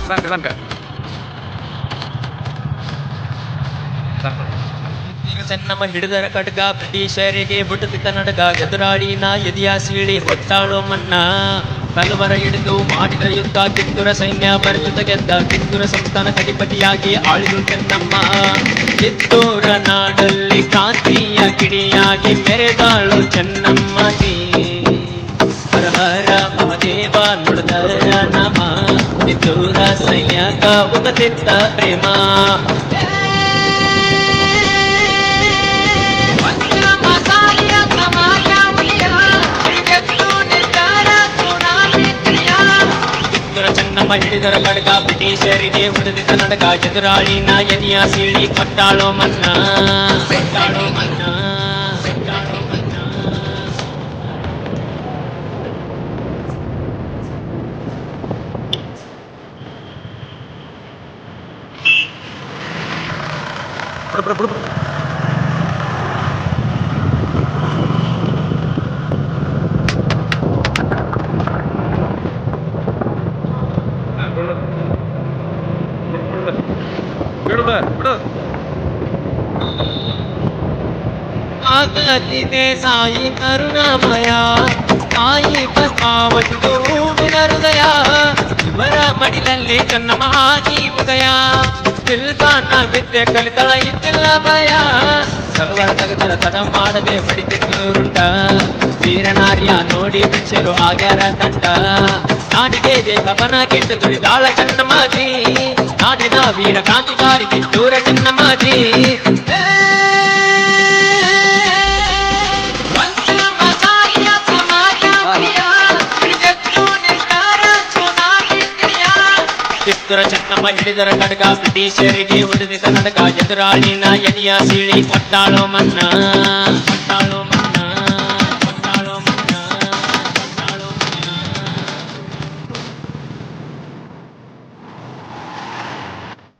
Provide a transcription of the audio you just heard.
ಸಾಕ ಚೆನ್ನಮ್ಮ ಹಿಡಿದರ ಕಡ್ಗ ಬ್ರಿಟಿಷರಿಗೆ ಬುಟ್ಟುತ್ತಿದ್ದ ನಡಗ ಎದುರಾಳಿ ನಾ ಎದಿಯ ಸೀಳಿ ಹೊತ್ತಾಳೋ ಮನ್ನ ಕಲ್ವರ ಹಿಡಿದು ಮಾಡಿದ ಯುದ್ಧ ಕಿತ್ತೂರ ಸೈನ್ಯ ಬರೆದು ಗೆದ್ದ ಕಿತ್ತೂರ ಸಂಸ್ಥಾನ ಅಧಿಪತಿಯಾಗಿ ಆಳಿದು ಚೆನ್ನಮ್ಮ ಕಿತ್ತೂರ ನಾಡಲ್ಲಿ ಕ್ರಾಂತಿಯ ಕಿಡಿಯಾಗಿ ಮೆರೆದಾಳು ಚೆನ್ನಮ್ಮಜಿ ಹರ ಹರ ಮಹಾದೇವ ನುಡಿದರ ನಮ ಕಿತ್ತೂರ ಸೈನ್ಯಕ ಉಗತಿದ್ದ ಪ್ರೇಮ ಚೆನ್ನಮ್ಮ ಹಿಡಿದರ ಕಡ್ಗ ಬ್ರಿಟಿಷರಿಗೆ ಉಳಿದಿದ್ದ ನಡಗ ಎದುರಾಳಿನ ಎದಿಯ ಸೀಳಿ ಕೊಟ್ಟಾಳೋ ಮನ್ನ ಕೊಟ್ಟಾಳೋ ಮನ್ನ ಕೊಟ್ಟಾಳೋ ಮನ್ನ ಬಿಡು ಆಗಲಿದೆ ಸಾಯಿ ಕರುಣಾಮಯ ಸಾಯಿ ಬಸವಟ್ಟು ಹೂವಿನ ಹೃದಯ ಇವರ ಮಡಿಲಲ್ಲಿ ಚೆನ್ನಮ್ಮ ಆಗಿ ಉದಯ ತಿಲ್ಪಾನ ವಿದ್ಯೆ ಕಲಿತಳ ಇದ್ದಿಲ್ಲ ಭಯ ಸರ್ವರ ತಗದರ ತಡ ಮಾಡದೆ ಬಡಿತಿದ್ದು ರುಂಡ ವೀರನಾರ್ಯ ನೋಡಿ ಬಿಚ್ಚರು ಆಗ್ಯಾರ ತಂಡ ನಾಡಿಗೆ ದೇವನ ಕೆಟ್ಟು ದುಡಿದಾಳ ಚೆನ್ನಮ್ಮಾಜಿ ನಾಡಿನ ವೀರ ಕ್ರಾಂತಿಕಾರಿ ಕಿತ್ತೂರ ಚೆನ್ನಮ್ಮಾಜಿ ಕಿತ್ತೂರ ಚೆನ್ನಮ್ಮ ಹಿಡಿದರ ಕಡ್ಗ ಬ್ರಿಟಿಷರಿಗೆ ಉಳಿದಿದ್ದ ನಡಗ ಎದುರಾಳಿನ ಎದಿಯ ಸೀಳಿ ಕೊಟ್ಟಾಳೋ ಮನ್ನ ಕೊಟ್ಟಾಳೋ